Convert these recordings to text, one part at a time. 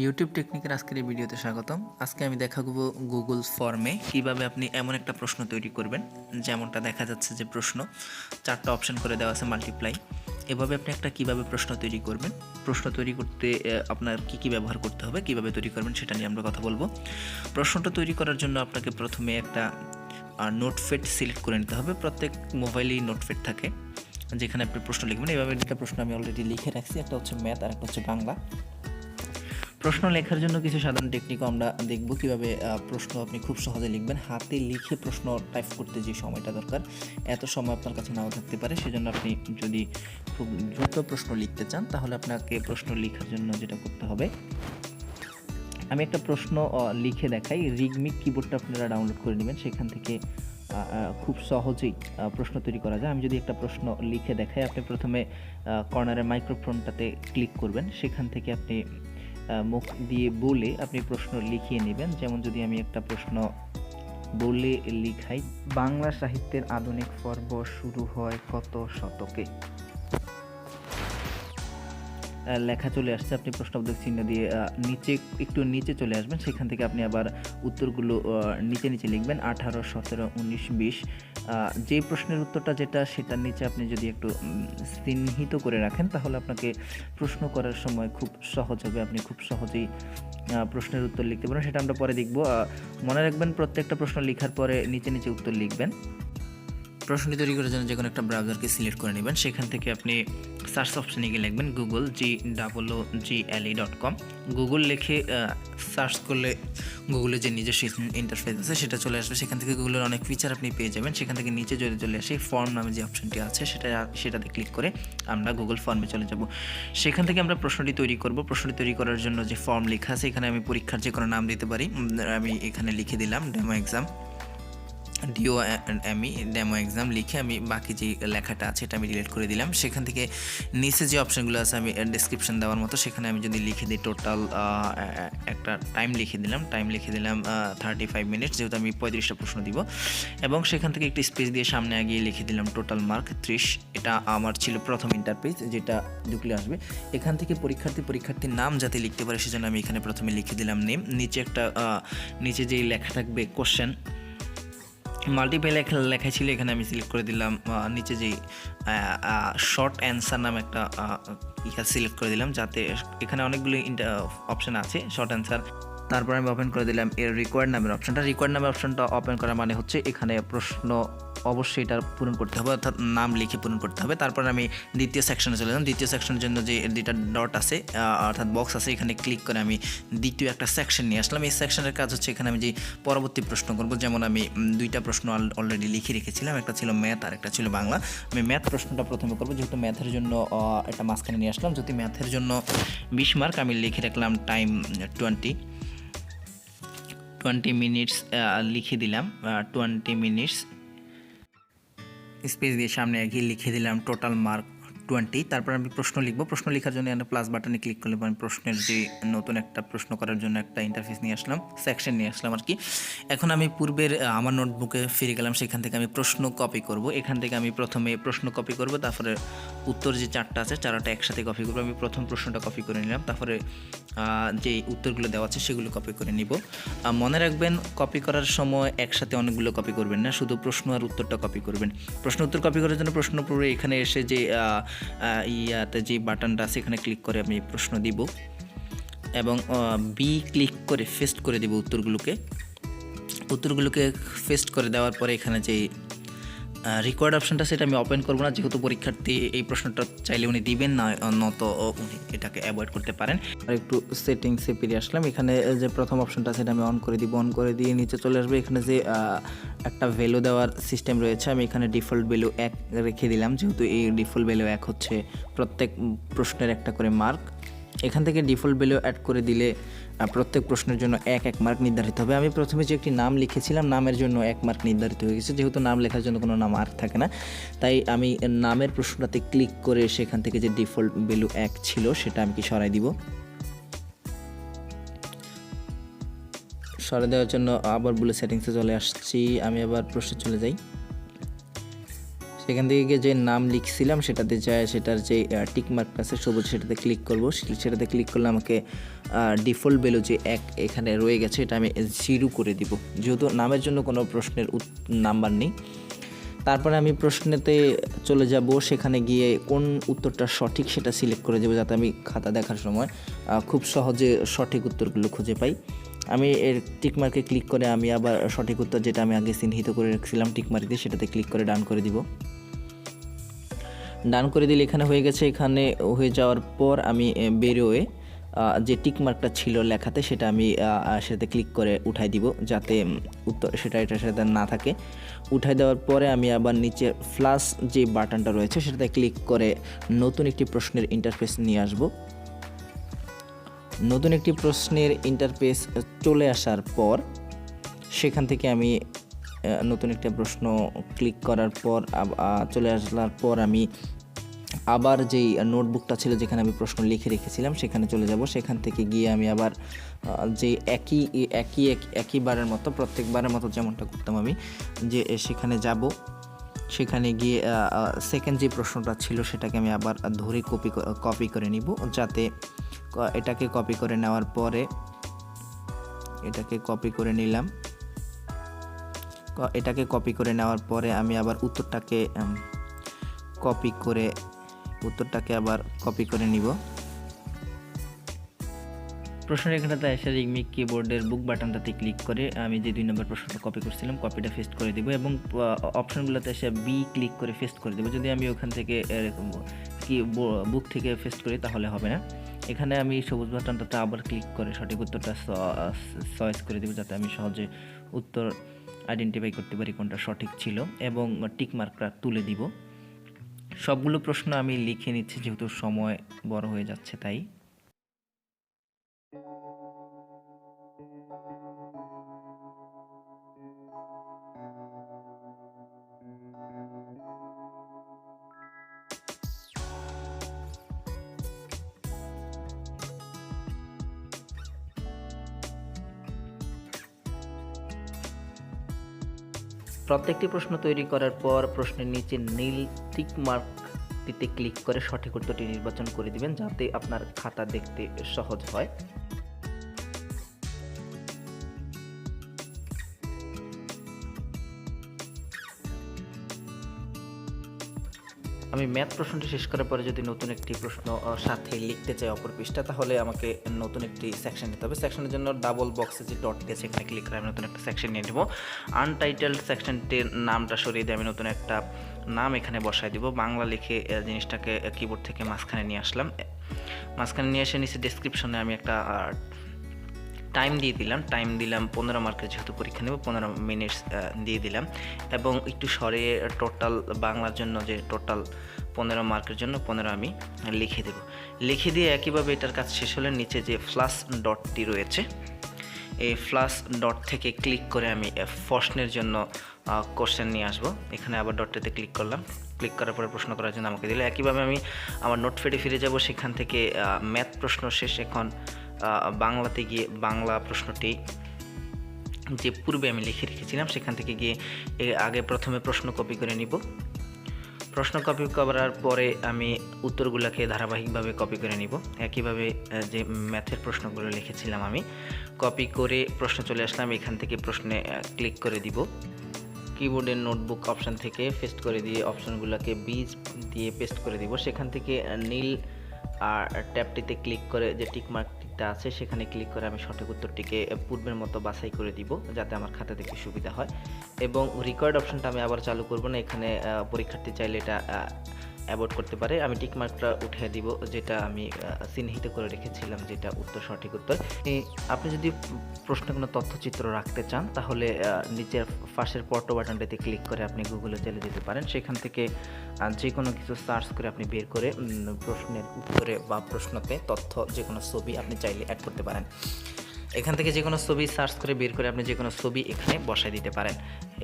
YouTube টেকনিকের আজকের এই ভিডিওতে স্বাগতম। আজকে আমি দেখাবো গুগল ফর্মে কিভাবে আপনি এমন একটা প্রশ্ন তৈরি করবেন, যেমনটা দেখা যাচ্ছে যে প্রশ্ন 4টা অপশন করে দেওয়া আছে মাল্টিপ্লাই। এভাবে আপনি একটা কিভাবে প্রশ্ন তৈরি করবেন, প্রশ্ন তৈরি করতে আপনার কি ব্যবহার করতে হবে, কিভাবে তৈরি করবেন সেটা নিয়ে আমরা কথা বলবো। প্রশ্নটা তৈরি করার জন্য আপনাকে প্রথমে একটা নোটপ্যাড সিলেক্ট করে নিতে হবে। প্রত্যেক মোবাইলেই নোটপ্যাড থাকে, যেখানে আপনি প্রশ্ন লিখবেন। এভাবে দুটো প্রশ্ন আমি অলরেডি লিখে রাখছি, একটা হচ্ছে ম্যাথ আর একটা হচ্ছে বাংলা। প্রশ্ন লেখার জন্য কিছু সাধারণ টেকনিকও আমরা দেখব, কীভাবে প্রশ্ন আপনি খুব সহজে লিখবেন। হাতে লিখে প্রশ্ন টাইপ করতে যে সময়টা দরকার, এত সময় আপনার কাছে নাও থাকতে পারে। সেজন্য আপনি যদি খুব দ্রুত প্রশ্ন লিখতে চান, তাহলে আপনাকে প্রশ্ন লেখার জন্য যেটা করতে হবে, আমি একটা প্রশ্ন লিখে দেখাই। রিগমিক কিবোর্ডটা আপনারা ডাউনলোড করে নেবেন, সেখান থেকে খুব সহজেই প্রশ্ন তৈরি করা যায়। আমি যদি একটা প্রশ্ন লিখে দেখাই, আপনি প্রথমে কর্নারের মাইক্রোফোনটাতে ক্লিক করবেন, সেখান থেকে আপনি মুখ দিয়ে বলে আপনি প্রশ্ন লিখিয়ে নেবেন। যেমন যদি আমি একটা প্রশ্ন বলে লিখাই, বাংলা সাহিত্যের আধুনিক পর্ব শুরু হয় কত শতকে, লেখা চলে আসছে। আপনি প্রশ্নবোধক চিহ্ন দিয়ে একটু নিচে চলে আসবেন, সেখান থেকে আপনি আবার উত্তরগুলো নিচে লিখবেন। 18, 17, 19, 20। যে প্রশ্নের উত্তরটা যেটা, সেটার নিচে আপনি যদি একটু চিহ্নিত করে রাখেন, তাহলে আপনাকে প্রশ্ন করার সময় খুব সহজ হবে। আপনি খুব সহজেই প্রশ্নের উত্তর লিখতে পারেন। সেটা আমরা পরে দেখব। মনে রাখবেন, প্রত্যেকটা প্রশ্ন লেখার পরে নিচে উত্তর লিখবেন। প্রশ্নটি তৈরি করার জন্য যে কোনো একটা ব্রাউজারকে সিলেক্ট করে নেবেন, সেখান থেকে আপনি সার্চ অপশানে গিয়ে লিখবেন গুগল GOOGLE.com। গুগল লিখে সার্চ করলে গুগলের যে নিজস্ব ইন্টারফেস আছে সেটা চলে আসবে। সেখান থেকে গুগলের অনেক ফিচার আপনি পেয়ে যাবেন। সেখান থেকে নিচে যদি চলে আসে ফর্ম নামে যে অপশনটি আছে, সেটাতে ক্লিক করে আমরা গুগল ফর্মে চলে যাব। সেখান থেকে আমরা প্রশ্নটি তৈরি করব। প্রশ্নটি তৈরি করার জন্য যে ফর্ম লেখা আছে, এখানে আমি পরীক্ষার যে কোনো নাম দিতে পারি। আমি এখানে লিখে দিলাম ডেমো এক্সাম, ডেমো এক্সাম লিখে আমি বাকি যে লেখাটা আছে এটা আমি ডিলিট করে দিলাম। সেখান থেকে নিচে যে অপশানগুলো আছে আমি ডেসক্রিপশন দেওয়ার মতো, সেখানে আমি যদি লিখে দিই টোটাল একটা টাইম লিখে দিলাম 35 মিনিটস, যেহেতু আমি 35টা প্রশ্ন দিব। এবং সেখান থেকে একটি স্পেস দিয়ে সামনে আগিয়ে লিখে দিলাম টোটাল মার্ক 30। এটা আমার ছিল প্রথম ইন্টারপেজ, যেটা ঢুকলে আসবে। এখান থেকে পরীক্ষার্থীর নাম যাতে লিখতে পারে, সেজন্য আমি এখানে প্রথমে লিখে দিলাম নেম। নিচে যেই লেখা থাকবে কোশ্চেন, মাল্টিপ্লাই লেখা ছিল, এখানে আমি সিলেক্ট করে দিলাম নিচে যেই শর্ট অ্যান্সার নামে একটা সিলেক্ট করে দিলাম, যাতে এখানে অনেকগুলো অপশান আছে শর্ট অ্যান্সার। তারপর আমি ওপেন করে দিলাম এর রিকোয়ার্ড নামের অপশনটা ওপেন করা মানে হচ্ছে এখানে প্রশ্ন অবশ্যই এটা পূরণ করতে হবে, অর্থাৎ নাম লিখে পূরণ করতে হবে। তারপর আমি দ্বিতীয় সেকশনে চলে যাম। দ্বিতীয় সেকশনের জন্য যে দুইটা ডট আছে অর্থাৎ বক্স আছে, এখানে ক্লিক করে আমি দ্বিতীয় একটা সেকশন নিয়ে আসলাম। এই সেকশনের কাজ হচ্ছে এখানে আমি যে পরবর্তী প্রশ্ন করব। যেমন আমি দুইটা প্রশ্ন অলরেডি লিখে রেখেছিলাম, একটা ছিল ম্যাথ আর একটা ছিল বাংলা। আমি ম্যাথ প্রশ্নটা প্রথমে করবো, যেহেতু ম্যাথের জন্য একটা মাঝখানে নিয়ে আসলাম। যদি ম্যাথের জন্য 20 মার্ক, আমি লিখে রাখলাম টাইম 20 মিনিটস লিখে দিলাম 20 মিনিটস, স্পেস দিয়ে সামনে এগিয়ে লিখে দিলাম টোটাল মার্ক 20। তারপর আমি প্রশ্ন লিখব। প্রশ্ন লেখার জন্য একটা প্লাস বাটনে ক্লিক করলে আমি প্রশ্নের যে নতুন একটা প্রশ্ন করার জন্য একটা ইন্টারফেস নিয়ে আসলাম, সেকশন নিয়ে আসলাম আর কি। এখন আমি পূর্বের আমার নোটবুকে ফিরে গেলাম, সেখান থেকে আমি প্রশ্ন কপি করব। এখান থেকে আমি প্রথমে প্রশ্ন কপি করব, তারপরে উত্তর যে 4টা আছে 4টা একসাথে কপি করব। আমি প্রথম প্রশ্নটা কপি করে নিলাম, তারপরে যে উত্তরগুলো দেওয়া আছে সেগুলো কপি করে নিব। মনে রাখবেন, কপি করার সময় একসাথে অনেকগুলো কপি করবেন না, শুধু প্রশ্ন আর উত্তরটা কপি করবেন। প্রশ্ন উত্তর কপি করার জন্য প্রশ্ন পড়ে এখানে এসে যে ইয়াতে যে বাটনটা আছে, এখানে ক্লিক করে আমি প্রশ্ন দিব এবং বি ক্লিক করে পেস্ট করে দিব উত্তরগুলোকে পেস্ট করে দেওয়ার পরে এখানে যে রিকোয়ার্ড অপশনটা, সেটা আমি ওপেন করবো না, যেহেতু পরীক্ষার্থী এই প্রশ্নটা চাইলে উনি দিবেন না, নত উনি এটাকে অ্যাভয়েড করতে পারেন। আর একটু সেটিংসে ফিরে আসলাম। এখানে যে প্রথম অপশনটা সেটা আমি অন করে দিব। অন করে দিয়ে নিচে চলে আসবে। এখানে যে একটা ভ্যালু দেওয়ার সিস্টেম রয়েছে, আমি এখানে ডিফল্ট ভ্যালু 1 রেখে দিলাম, যেহেতু এই ডিফল্ট ভ্যালু 1 হচ্ছে প্রত্যেক প্রশ্নের একটা করে মার্ক। এখান থেকে ডিফল্ট ভ্যালু অ্যাড করে দিলে প্রত্যেক প্রশ্নের জন্য 1 মার্ক নির্ধারিত হবে। আমি প্রথমে যে একটি নাম লিখেছিলাম, নামের জন্য 1 মার্ক নির্ধারিত হয়ে গেছে। যেহেতু নাম লেখার জন্য কোনো মার্ক থাকে না, তাই আমি নামের প্রশ্নটাতে ক্লিক করে সেখান থেকে যে ডিফল্ট ভ্যালু 1 ছিল সেটা আমি সরাই দিব। সরাই দেওয়ার জন্য আবার বলে সেটিংসে চলে আসছি। আমি আবার প্রশ্নে চলে যাই। সেখান থেকে গিয়ে যে নাম লিখছিলাম সেটাতে যায় সেটার যে টিক মার্ক আছে সবুজ সেটাতে ক্লিক করব। সেটাতে ক্লিক করলে আমাকে ডিফল্ট ভ্যালু যে 1 এখানে রয়ে গেছে এটা আমি 0 করে দিব, যেহেতু নামের জন্য কোনো প্রশ্নের নাম্বার নেই। তারপরে আমি প্রশ্নেতে চলে যাব, সেখানে গিয়ে কোন উত্তরটা সঠিক সেটা সিলেক্ট করে দেবো, যাতে আমি খাতা দেখার সময় খুব সহজে সঠিক উত্তরগুলো খুঁজে পাই। আমি এর টিকমার্কে ক্লিক করে আমি আবার সঠিক উত্তর যেটা আমি আগে চিহ্নিত করে রাখছিলাম টিকমার্ক দিয়ে সেটাতে ক্লিক করে ডান করে দিব। ডান করে দিলে এখানে হয়ে গেছে। এখানে হয়ে যাওয়ার পর আমি বেরোয় যে টিকমার্কটা ছিল লেখাতে সেটা আমি সেটাতে ক্লিক করে উঠাই দিব, যাতে উত্তর এটার সাথে না থাকে। উঠাই দেওয়ার পরে আমি আবার নিচে প্লাস যে বাটনটা রয়েছে সেটাতে ক্লিক করে নতুন একটি প্রশ্নের ইন্টারফেস নিয়ে আসব। নতুন একটি প্রশ্নের ইন্টারফেস চলে আসার পর সেখান থেকে আমি নতুন একটা প্রশ্ন ক্লিক করার পর চলে আসার পর আমি আবার যেই নোটবুকটা ছিল যেখানে আমি প্রশ্ন লিখে রেখেছিলাম সেখানে চলে যাব। সেখান থেকে গিয়ে আমি আবার যে একইবারের মতো প্রত্যেকবারের মতো যেমনটা করতাম আমি যে সেখানে যাব। সেখানে গিয়ে সেকেন্ড যে প্রশ্নটা ছিল সেটাকে আমি আবার ধরে কপি করে নিব, যাতে এটাকে কপি করে নেওয়ার পরে এটাকে কপি করে নিলাম। এটাকে কপি করে নেওয়ার পরে আমি আবার উত্তরটাকে আবার কপি করে নিব। প্রশ্নের এখানটাতে এসে রিগমিক কিবোর্ডের বুক বাটনটাতে ক্লিক করে আমি যে 2 নম্বর প্রশ্নটা কপি করছিলাম কপিটা পেস্ট করে দেব এবং অপশনগুলোতে এসে বি ক্লিক করে পেস্ট করে দেব। যদি আমি ওখান থেকে কি বুক থেকে পেস্ট করি তাহলে হবে না। এখানে আমি সবুজ বাটনটাতে আবার ক্লিক করে সঠিক উত্তরটা চয়েস করে দেব, যাতে আমি সহজে উত্তর আইডেন্টিফাই করতে পারি কোনটা সঠিক ছিল, এবং টিক মার্কটা তুলে দিব। সবগুলো প্রশ্ন আমি লিখে নিচ্ছি যেহেতু সময় বড় হয়ে যাচ্ছে তাই। প্রত্যেকটি প্রশ্ন তৈরি করার পর প্রশ্নের নিচে নীল টিক মার্কটিতে ক্লিক করে সঠিক উত্তরটি নির্বাচন করে দিবেন, যাতে আপনার খাতা দেখতে সহজ হয়। আমি ম্যাথ প্রশ্নটি শেষ করার পরে যদি নতুন একটি প্রশ্ন সাথে লিখতে চাই অপর পৃষ্ঠা, তাহলে আমাকে নতুন একটি সেকশন নিতে হবে। সেকশনের জন্য ডাবল বক্সে যে ডট দিয়েছে এখানে ক্লিক করে আমি নতুন একটা সেকশন নিয়ে নেব। আনটাইটেলড সেকশনটির নামটা সরিয়ে দিয়ে আমি নতুন একটা নাম এখানে বসাই দিব। বাংলা লিখে জিনিসটাকে কিবোর্ড থেকে মাঝখানে নিয়ে আসলাম। মাঝখানে নিয়ে এসে নিচে ডেসক্রিপশনে আমি একটা টাইম দিয়ে দিলাম। টাইম দিলাম 15 মার্কের, যেহেতু পরীক্ষা নেব 15 মিনিটস দিয়ে দিলাম, এবং একটু সরে টোটাল বাংলার জন্য যে টোটাল 15 মার্কের জন্য 15 আমি লিখে দেব। লিখে দিয়ে একইভাবে এটার কাজ শেষ হলে নিচে যে প্লাস ডটটি রয়েছে এই প্লাস ডট থেকে ক্লিক করে আমি প্রশ্নের জন্য কোশ্চেন নিয়ে আসবো। এখানে আবার ডটটিতে ক্লিক করলাম। ক্লিক করার পরে প্রশ্ন করার জন্য আমাকে দিল। একইভাবে আমি আমার নোটপ্যাডে ফিরে যাব। সেখান থেকে ম্যাথ প্রশ্ন শেষ। এখন বাংলাতে গিয়ে বাংলা প্রশ্নটি যে পূর্বে আমি লিখে রেখেছিলাম সেখান থেকে গিয়ে আগে প্রথমে প্রশ্ন কপি করে নিব। প্রশ্ন কপি করার পরে আমি উত্তরগুলোকে ধারাবাহিকভাবে কপি করে নিব। একইভাবে যে ম্যাথের প্রশ্নগুলো লিখেছিলাম আমি কপি করে প্রশ্ন চলে আসলাম। এখান থেকে প্রশ্নে ক্লিক করে দিব। কিবোর্ডের নোটবুক অপশান থেকে পেস্ট করে দিয়ে অপশানগুলোকে বীজ দিয়ে পেস্ট করে দিব। সেখান থেকে নীল আর ট্যাবটিতে ক্লিক করে যে টিক মার্কটা আছে সেখানে ক্লিক করে আমি সঠিক উত্তরটিকে পূর্বের মতো বাছাই করে দিব, যাতে আমার খাতা দেখতে সুবিধা হয়। এবং রেকর্ড অপশনটা আমি আবার চালু করব না, এখানে পরীক্ষার্থী চাইলে এটা অ্যাভয়েড করতে পারে। আমি টিক মার্কটা উঠিয়ে দিব যেটা আমি চিহ্নিত করে রেখেছিলাম, যেটা উত্তর সঠিক উত্তর। আপনি যদি প্রশ্নে কোনো তথ্যচিত্র রাখতে চান তাহলে নিচের পাশের ফটো বাটনটাতে ক্লিক করে আপনি গুগলে চলে যেতে পারেন। সেখান থেকে যে কোনো কিছু সার্চ করে আপনি বের করে প্রশ্নের উত্তরে বা প্রশ্নতে তথ্য যে কোনো ছবি আপনি চাইলে অ্যাড করতে পারেন। এখান থেকে যে কোনো ছবি সার্চ করে বের করে আপনি যে কোনো ছবি এখানে বসাই দিতে পারেন।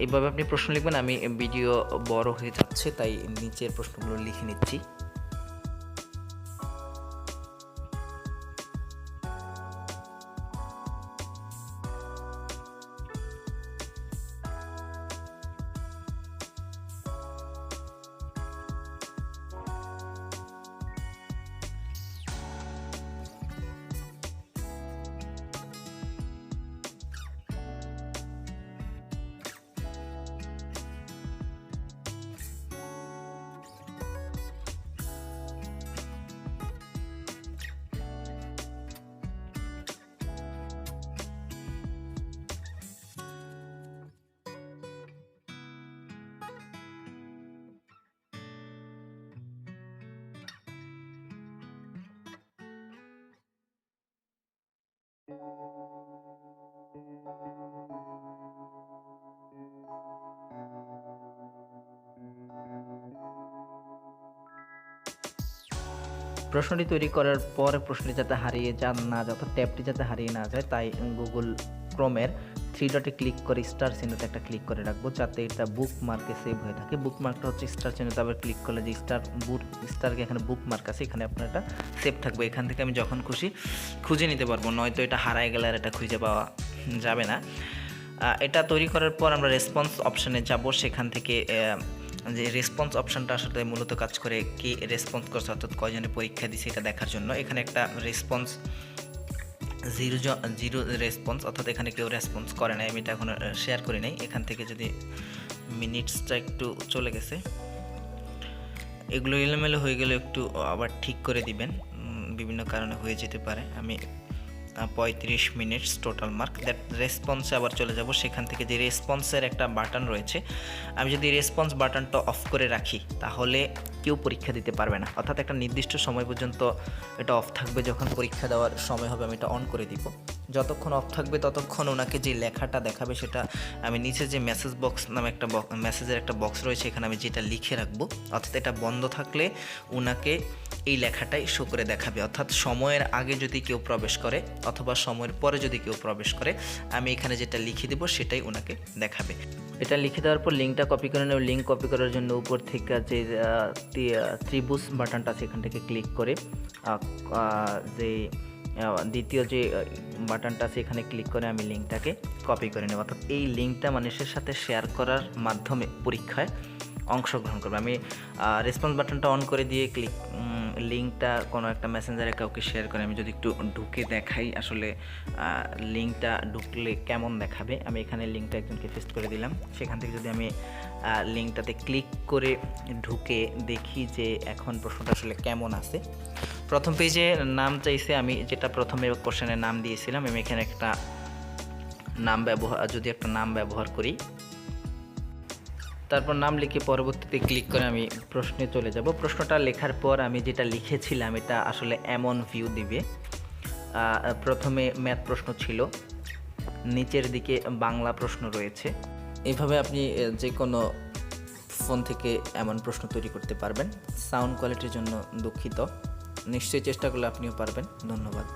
এইভাবে আপনি প্রশ্ন লিখবেন। আমি ভিডিও বড় হয়ে যাচ্ছে তাই নিচের প্রশ্নগুলো লিখে নিচ্ছি। প্রশ্নটি তৈরি করার পর প্রশ্নটি যাতে হারিয়ে না যায় অর্থাৎ ট্যাবটি যাতে হারিয়ে না যায়, তাই গুগল ক্রোমের 3 ডটে ক্লিক করে স্টার চিহ্নতে একটা ক্লিক করে রাখবো, যাতে এটা বুকমার্কে সেভ হয়ে থাকে। বুকমার্কটা হচ্ছে স্টার চিহ্নতে আবার ক্লিক করলে যে স্টারকে এখানে বুকমার্ক আছে, এখানে আপনার এটা সেভ থাকবে। এখান থেকে আমি যখন খুশি খুঁজে নিতে পারবো, নয়তো এটা হারায় গেলে আর এটা খুঁজে পাওয়া যাবে না। এটা তৈরি করার পর আমরা রেসপন্স অপশানে যাব। সেখান থেকে যে রেসপন্স অপশানটা আসলে মূলত কাজ করে কি রেসপন্স করছে অর্থাৎ কয়জনে পরীক্ষা দিছে এটা দেখার জন্য। এখানে একটা রেসপন্স জিরো রেসপন্স, অর্থাৎ এখানে কেউ রেসপন্স করে নাই, আমি এটা এখন শেয়ার করি নাই। এখান থেকে যদি মিনিটসটা একটু চলে গেছে, এগুলো এলোমেলো হয়ে গেলে একটু আবার ঠিক করে দিবেন, বিভিন্ন কারণে হয়ে যেতে পারে। আমি 35 মিনিটস টোটাল মার্ক। দ্যাট রেসপন্সে আবার চলে যাব। সেখান থেকে যে রেসপন্সের একটা বাটন রয়েছে, আমি যদি রেসপন্স বাটনটা অফ করে রাখি তাহলে কেউ পরীক্ষা দিতে পারবে না, অর্থাৎ একটা নির্দিষ্ট সময় পর্যন্ত এটা অফ থাকবে। যখন পরীক্ষা দেওয়ার সময় হবে আমি এটা অন করে দিব। যতক্ষণ অফ থাকবে ততক্ষণ ওনাকে যে লেখাটা দেখাবে সেটা আমি নিচে যে মেসেজ বক্স নামে একটা মেসেজের একটা বক্স রয়েছে, এখানে আমি যেটা লিখে রাখবো, অর্থাৎ এটা বন্ধ থাকলে ওনাকে এই লেখাটাই শো করে দেখাবে। অর্থাৎ সময়ের আগে যদি কেউ প্রবেশ করে অথবা সময়ের পরে যদি কেউ প্রবেশ করে, আমি এখানে যেটা লিখে দেবো সেটাই ওনাকে দেখাবে। এটা লিখে দেওয়ার পর লিঙ্কটা কপি করে নেব। লিঙ্ক কপি করার জন্য উপর থেকে যে ত্রিভুজ বাটনটা আছে এখান থেকে ক্লিক করে যে দ্বিতীয় যে বাটনটা আছে এখানে ক্লিক করে আমি লিঙ্কটাকে কপি করে নেব। অর্থাৎ এই লিঙ্কটা মানুষের সাথে শেয়ার করার মাধ্যমে পরীক্ষায় অংশগ্রহণ করবে। আমি রেসপন্স বাটনটা অন করে দিয়ে লিঙ্কটা কোনো একটা মেসেঞ্জারে কাউকে শেয়ার করে আমি যদি একটু ঢুকে দেখাই আসলে লিঙ্কটা ঢুকলে কেমন দেখাবে। আমি এখানে লিঙ্কটা একজনকে পেস্ট করে দিলাম। সেখান থেকে যদি আমি লিঙ্কটাতে ক্লিক করে ঢুকে দেখি যে এখন প্রশ্নটা আসলে কেমন আছে। প্রথম পেজে নাম চাইছে, আমি যেটা প্রথমে কোশ্চেনে নাম দিয়েছিলাম, আমি এখানে একটা নাম ব্যবহার করি, তারপর নাম লিখে পরবর্তীতে ক্লিক করে আমি প্রশ্নে চলে যাব। প্রশ্নটা লেখার পর আমি যেটা লিখেছিলাম এটা আসলে এমন ভিউ দিবে। প্রথমে ম্যাথ প্রশ্ন ছিল, নিচের দিকে বাংলা প্রশ্ন রয়েছে। এইভাবে আপনি যে কোনো ফোন থেকে এমন প্রশ্ন তৈরি করতে পারবেন। সাউন্ড কোয়ালিটির জন্য দুঃখিত, নিশ্চয়ই চেষ্টা করলে আপনিও পারবেন। ধন্যবাদ।